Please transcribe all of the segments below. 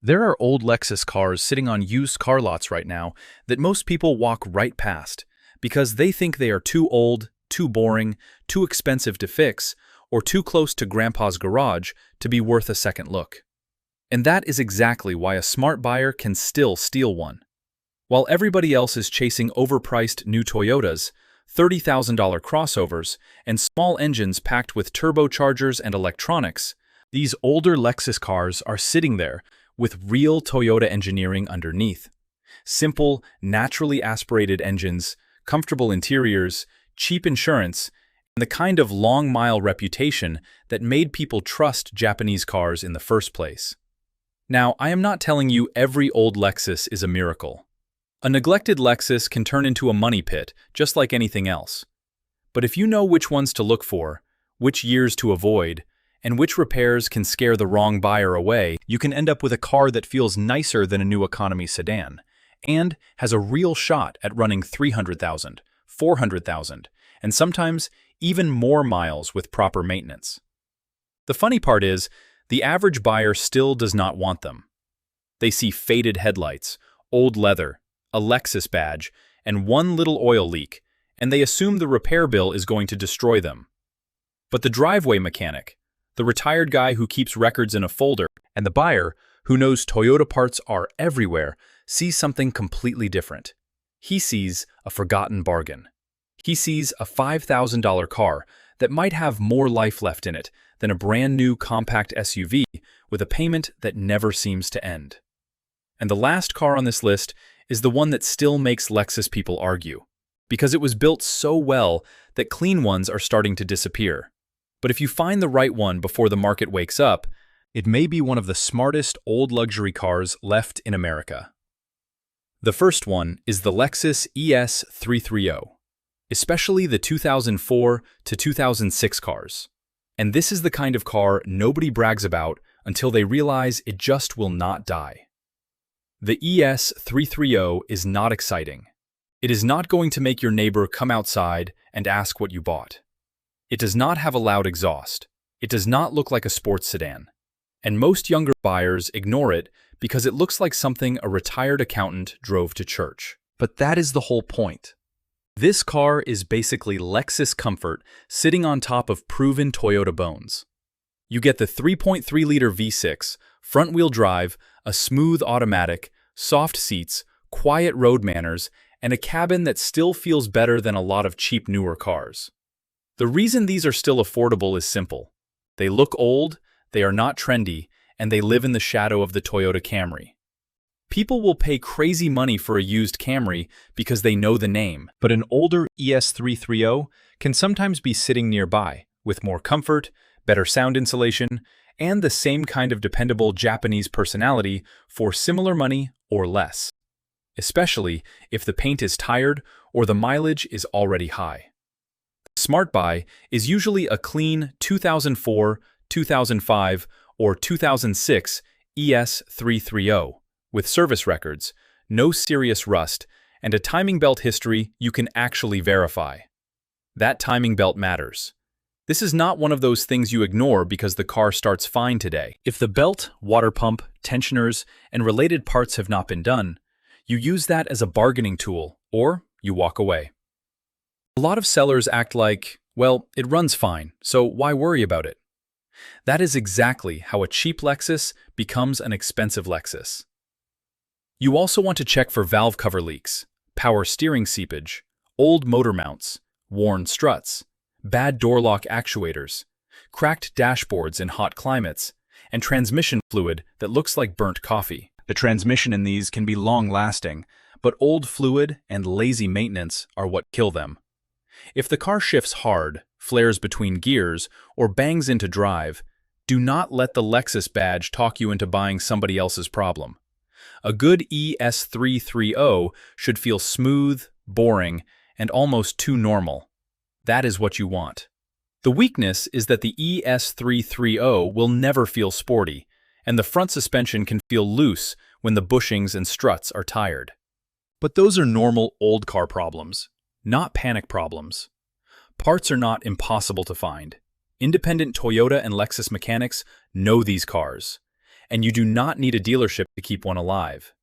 There are old Lexus cars sitting on used car lots right now that most people walk right past because they think they are too old, too boring, too expensive to fix, or too close to grandpa's garage to be worth a second look. And that is exactly why a smart buyer can still steal one. While everybody else is chasing overpriced new Toyotas, $30,000 crossovers, and small engines packed with turbochargers and electronics, these older Lexus cars are sitting there with real Toyota engineering underneath. Simple, naturally aspirated engines, comfortable interiors, cheap insurance, and the kind of long-mile reputation that made people trust Japanese cars in the first place. Now, I am not telling you every old Lexus is a miracle. A neglected Lexus can turn into a money pit, just like anything else. But if you know which ones to look for, which years to avoid, and which repairs can scare the wrong buyer away, you can end up with a car that feels nicer than a new economy sedan, and has a real shot at running 300,000, 400,000, and sometimes even more miles with proper maintenance. The funny part is, the average buyer still does not want them. They see faded headlights, old leather, a Lexus badge, and one little oil leak, and they assume the repair bill is going to destroy them. But the driveway mechanic, the retired guy who keeps records in a folder, and the buyer, who knows Toyota parts are everywhere, sees something completely different. He sees a forgotten bargain. He sees a $5,000 car that might have more life left in it than a brand new compact SUV with a payment that never seems to end. And the last car on this list is the one that still makes Lexus people argue, because it was built so well that clean ones are starting to disappear. But if you find the right one before the market wakes up, it may be one of the smartest old luxury cars left in America. The first one is the Lexus ES 330, especially the 2004 to 2006 cars. And this is the kind of car nobody brags about until they realize it just will not die. The ES 330 is not exciting. It is not going to make your neighbor come outside and ask what you bought. It does not have a loud exhaust. It does not look like a sports sedan. And most younger buyers ignore it because it looks like something a retired accountant drove to church. But that is the whole point. This car is basically Lexus comfort sitting on top of proven Toyota bones. You get the 3.3-liter V6, front-wheel drive, a smooth automatic, soft seats, quiet road manners, and a cabin that still feels better than a lot of cheap newer cars. The reason these are still affordable is simple. They look old, they are not trendy, and they live in the shadow of the Toyota Camry. People will pay crazy money for a used Camry because they know the name, but an older ES 330 can sometimes be sitting nearby, with more comfort, better sound insulation, and the same kind of dependable Japanese personality for similar money or less, especially if the paint is tired or the mileage is already high. The smart buy is usually a clean 2004, 2005, or 2006 ES 330 with service records, no serious rust, and a timing belt history you can actually verify. That timing belt matters. This is not one of those things you ignore because the car starts fine today. If the belt, water pump, tensioners, and related parts have not been done, you use that as a bargaining tool, or you walk away. A lot of sellers act like, well, it runs fine, so why worry about it? That is exactly how a cheap Lexus becomes an expensive Lexus. You also want to check for valve cover leaks, power steering seepage, old motor mounts, worn struts, bad door lock actuators, cracked dashboards in hot climates, and transmission fluid that looks like burnt coffee. The transmission in these can be long-lasting, but old fluid and lazy maintenance are what kill them. If the car shifts hard, flares between gears, or bangs into drive, do not let the Lexus badge talk you into buying somebody else's problem. A good ES 330 should feel smooth, boring, and almost too normal. That is what you want. The weakness is that the ES 330 will never feel sporty, and the front suspension can feel loose when the bushings and struts are tired. But those are normal old car problems, not panic problems. Parts are not impossible to find. Independent Toyota and Lexus mechanics know these cars, and you do not need a dealership to keep one alive.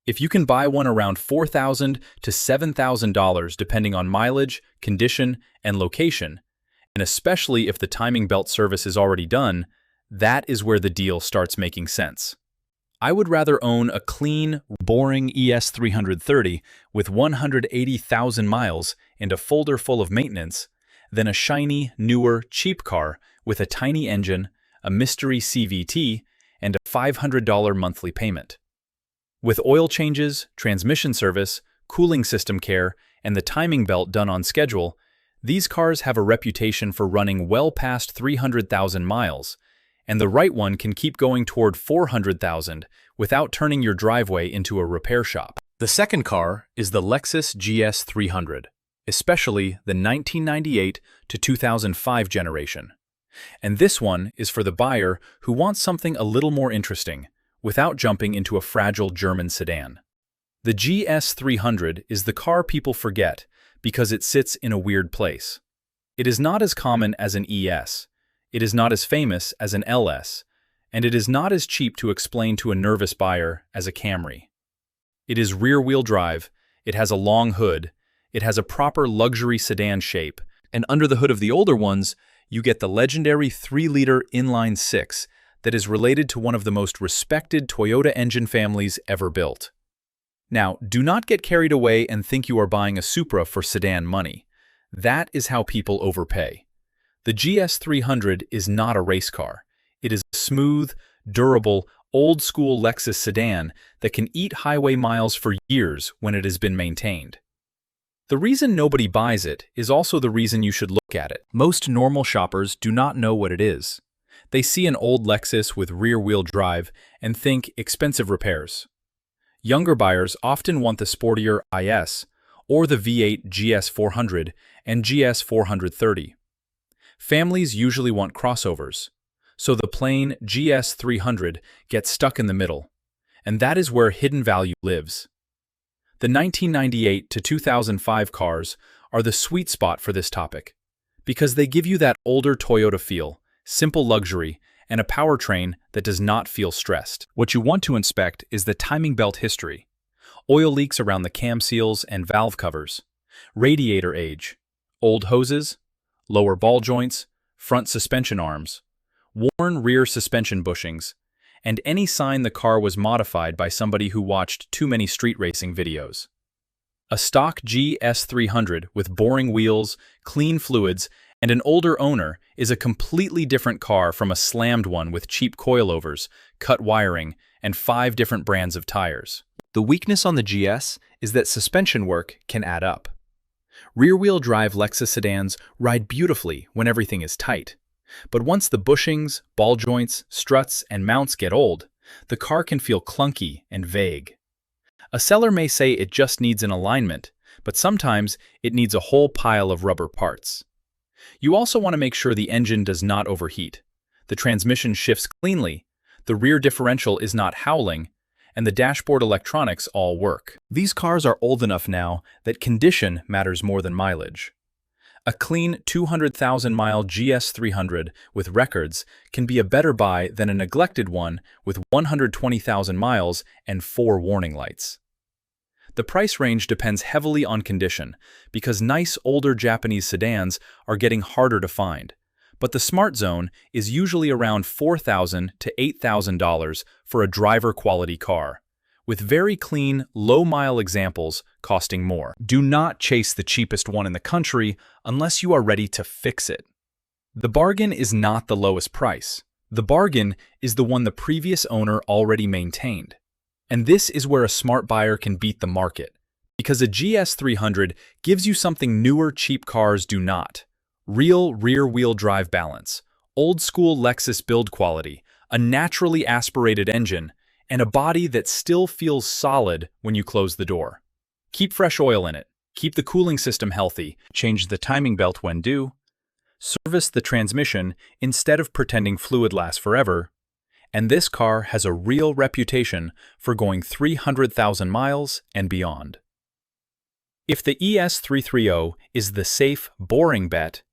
If you can buy one around $4,000 to $7,000 depending on mileage, condition, and location, and especially if the timing belt service is already done, that is where the deal starts making sense. I would rather own a clean, boring ES 330 with 180,000 miles and a folder full of maintenance than a shiny, newer, cheap car with a tiny engine, a mystery CVT, and a $500 monthly payment. With oil changes, transmission service, cooling system care, and the timing belt done on schedule, these cars have a reputation for running well past 300,000 miles, and the right one can keep going toward 400,000 without turning your driveway into a repair shop. The second car is the Lexus GS 300, especially the 1998 to 2005 generation. And this one is for the buyer who wants something a little more interesting, without jumping into a fragile German sedan. The GS 300 is the car people forget because it sits in a weird place. It is not as common as an ES, it is not as famous as an LS, and it is not as cheap to explain to a nervous buyer as a Camry. It is rear-wheel drive, it has a long hood, it has a proper luxury sedan shape, and under the hood of the older ones, you get the legendary 3-liter inline-six that is related to one of the most respected Toyota engine families ever built. Now, do not get carried away and think you are buying a Supra for sedan money. That is how people overpay. The GS 300 is not a race car. It is a smooth, durable, old-school Lexus sedan that can eat highway miles for years when it has been maintained. The reason nobody buys it is also the reason you should look at it. Most normal shoppers do not know what it is. They see an old Lexus with rear-wheel drive and think expensive repairs. Younger buyers often want the sportier IS or the V8 GS 400 and GS 430. Families usually want crossovers, so the plain GS 300 gets stuck in the middle, and that is where hidden value lives. The 1998 to 2005 cars are the sweet spot for this topic, because they give you that older Toyota feel, simple luxury, and a powertrain that does not feel stressed. What you want to inspect is the timing belt history, oil leaks around the cam seals and valve covers, radiator age, old hoses, lower ball joints, front suspension arms, worn rear suspension bushings, and any sign the car was modified by somebody who watched too many street racing videos. A stock GS 300 with boring wheels, clean fluids, and an older owner is a completely different car from a slammed one with cheap coilovers, cut wiring, and 5 different brands of tires. The weakness on the GS is that suspension work can add up. Rear-wheel drive Lexus sedans ride beautifully when everything is tight. But once the bushings, ball joints, struts, and mounts get old, the car can feel clunky and vague. A seller may say it just needs an alignment, but sometimes it needs a whole pile of rubber parts. You also want to make sure the engine does not overheat, the transmission shifts cleanly, the rear differential is not howling, and the dashboard electronics all work. These cars are old enough now that condition matters more than mileage. A clean 200,000-mile GS 300 with records can be a better buy than a neglected one with 120,000 miles and 4 warning lights. The price range depends heavily on condition because nice older Japanese sedans are getting harder to find, but the smart zone is usually around $4,000 to $8,000 for a driver-quality car, with very clean, low-mile examples costing more. Do not chase the cheapest one in the country unless you are ready to fix it. The bargain is not the lowest price. The bargain is the one the previous owner already maintained. And this is where a smart buyer can beat the market, because a GS 300 gives you something newer cheap cars do not. Real rear-wheel drive balance, old-school Lexus build quality, a naturally aspirated engine, and a body that still feels solid when you close the door. Keep fresh oil in it, keep the cooling system healthy, change the timing belt when due, service the transmission instead of pretending fluid lasts forever, and this car has a real reputation for going 300,000 miles and beyond. If the ES 330 is the safe, boring bet,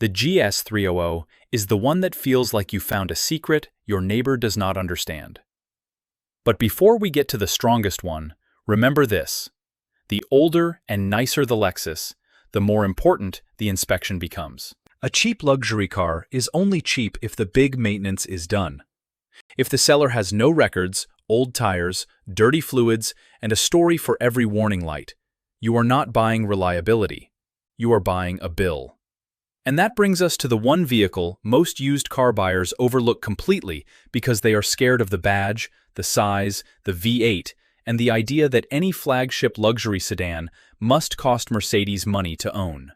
The GS 300 is the one that feels like you found a secret your neighbor does not understand. But before we get to the strongest one, remember this. The older and nicer the Lexus, the more important the inspection becomes. A cheap luxury car is only cheap if the big maintenance is done. If the seller has no records, old tires, dirty fluids, and a story for every warning light, you are not buying reliability. You are buying a bill. And that brings us to the one vehicle most used car buyers overlook completely because they are scared of the badge, the size, the V8, and the idea that any flagship luxury sedan must cost Mercedes money to own.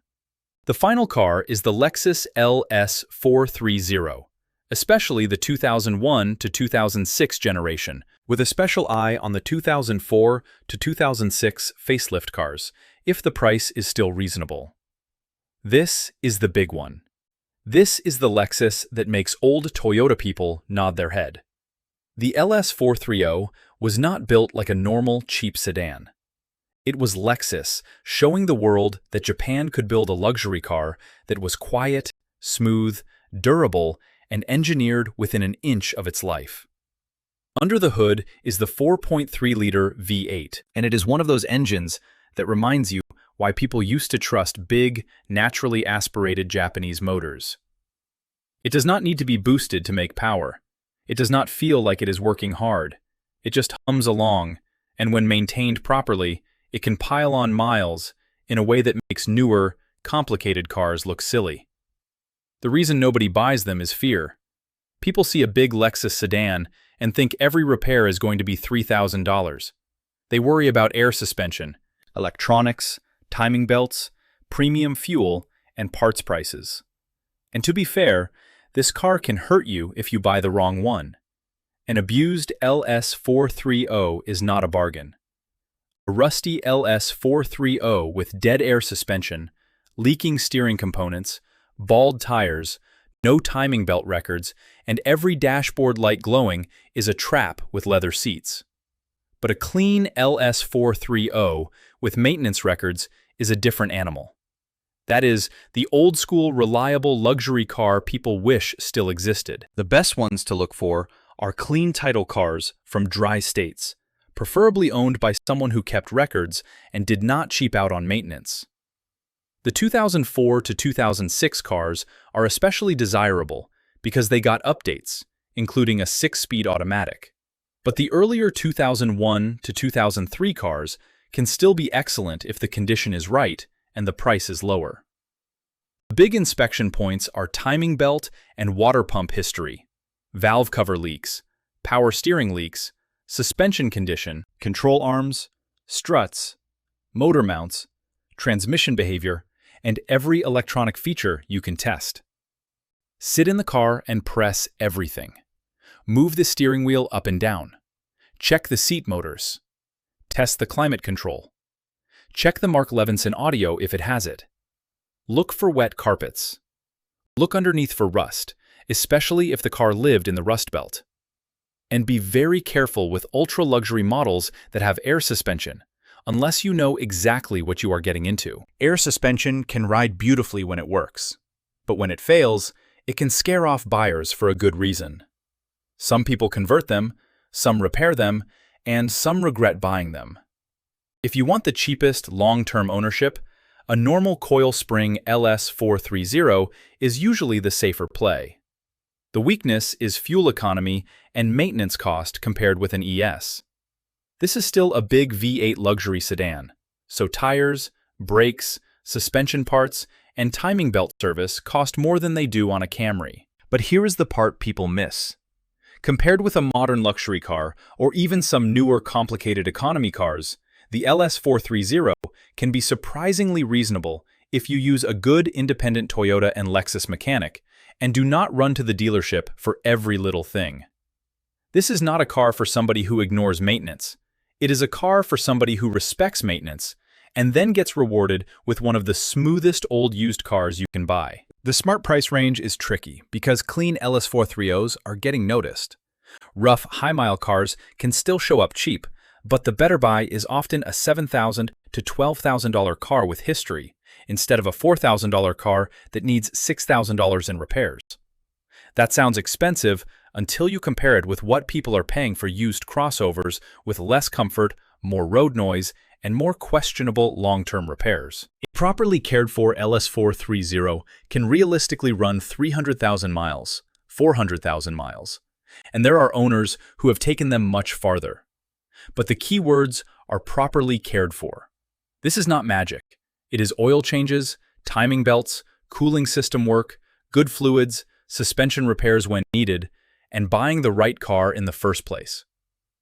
The final car is the Lexus LS 430, especially the 2001 to 2006 generation, with a special eye on the 2004 to 2006 facelift cars, if the price is still reasonable. This is the big one. This is the Lexus that makes old Toyota people nod their head. The LS 430 was not built like a normal, cheap sedan. It was Lexus showing the world that Japan could build a luxury car that was quiet, smooth, durable, and engineered within an inch of its life. Under the hood is the 4.3-liter V8, and it is one of those engines that reminds you why people used to trust big, naturally aspirated Japanese motors. It does not need to be boosted to make power. It does not feel like it is working hard. It just hums along, and when maintained properly, it can pile on miles in a way that makes newer, complicated cars look silly. The reason nobody buys them is fear. People see a big Lexus sedan and think every repair is going to be $3,000. They worry about air suspension, electronics, timing belts, premium fuel, and parts prices. And to be fair, this car can hurt you if you buy the wrong one. An abused LS 430 is not a bargain. A rusty LS 430 with dead air suspension, leaking steering components, bald tires, no timing belt records, and every dashboard light glowing is a trap with leather seats. But a clean LS 430 with maintenance records is a different animal. That is, the old-school, reliable luxury car people wish still existed. The best ones to look for are clean title cars from dry states, preferably owned by someone who kept records and did not cheap out on maintenance. The 2004 to 2006 cars are especially desirable because they got updates, including a 6-speed automatic. But the earlier 2001 to 2003 cars can still be excellent if the condition is right and the price is lower. The big inspection points are timing belt and water pump history, valve cover leaks, power steering leaks, suspension condition, control arms, struts, motor mounts, transmission behavior, and every electronic feature you can test. Sit in the car and press everything. Move the steering wheel up and down. Check the seat motors. Test the climate control. Check the Mark Levinson audio if it has it. Look for wet carpets. Look underneath for rust, especially if the car lived in the rust belt. And be very careful with ultra-luxury models that have air suspension, unless you know exactly what you are getting into. Air suspension can ride beautifully when it works, but when it fails, it can scare off buyers for a good reason. Some people convert them, some repair them, and some regret buying them. If you want the cheapest long-term ownership, a normal coil spring LS 430 is usually the safer play. The weakness is fuel economy and maintenance cost compared with an ES. This is still a big V8 luxury sedan, so tires, brakes, suspension parts, and timing belt service cost more than they do on a Camry. But here is the part people miss. Compared with a modern luxury car, or even some newer complicated economy cars, the LS 430 can be surprisingly reasonable if you use a good independent Toyota and Lexus mechanic and do not run to the dealership for every little thing. This is not a car for somebody who ignores maintenance. It is a car for somebody who respects maintenance and then gets rewarded with one of the smoothest old used cars you can buy. The smart price range is tricky because clean LS 430s are getting noticed. Rough, high-mile cars can still show up cheap, but the better buy is often a $7,000 to $12,000 car with history, instead of a $4,000 car that needs $6,000 in repairs. That sounds expensive until you compare it with what people are paying for used crossovers with less comfort, more road noise, and more questionable long-term repairs. A properly cared-for LS430 can realistically run 300,000 miles, 400,000 miles, and there are owners who have taken them much farther. But the key words are properly cared for. This is not magic. It is oil changes, timing belts, cooling system work, good fluids, suspension repairs when needed, and buying the right car in the first place.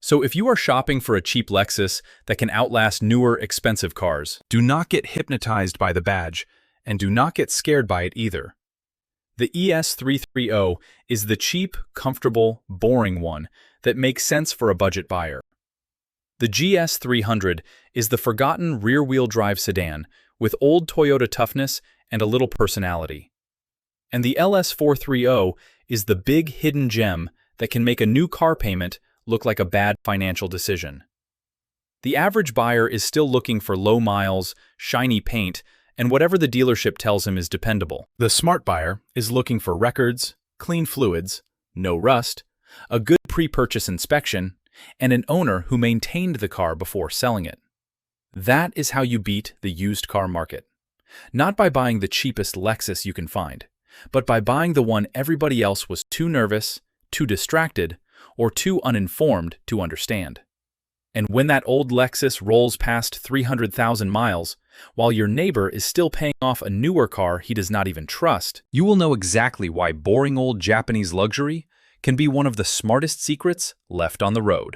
So if you are shopping for a cheap Lexus that can outlast newer, expensive cars, do not get hypnotized by the badge, and do not get scared by it either. The ES330 is the cheap, comfortable, boring one that makes sense for a budget buyer. The GS300 is the forgotten rear-wheel drive sedan with old Toyota toughness and a little personality. And the LS430 is the big hidden gem that can make a new car payment look like a bad financial decision. The average buyer is still looking for low miles, shiny paint, and whatever the dealership tells him is dependable. The smart buyer is looking for records, clean fluids, no rust, a good pre-purchase inspection, and an owner who maintained the car before selling it. That is how you beat the used car market. Not by buying the cheapest Lexus you can find, but by buying the one everybody else was too nervous, too distracted, or too uninformed to understand. And when that old Lexus rolls past 300,000 miles, while your neighbor is still paying off a newer car he does not even trust, you will know exactly why boring old Japanese luxury can be one of the smartest secrets left on the road.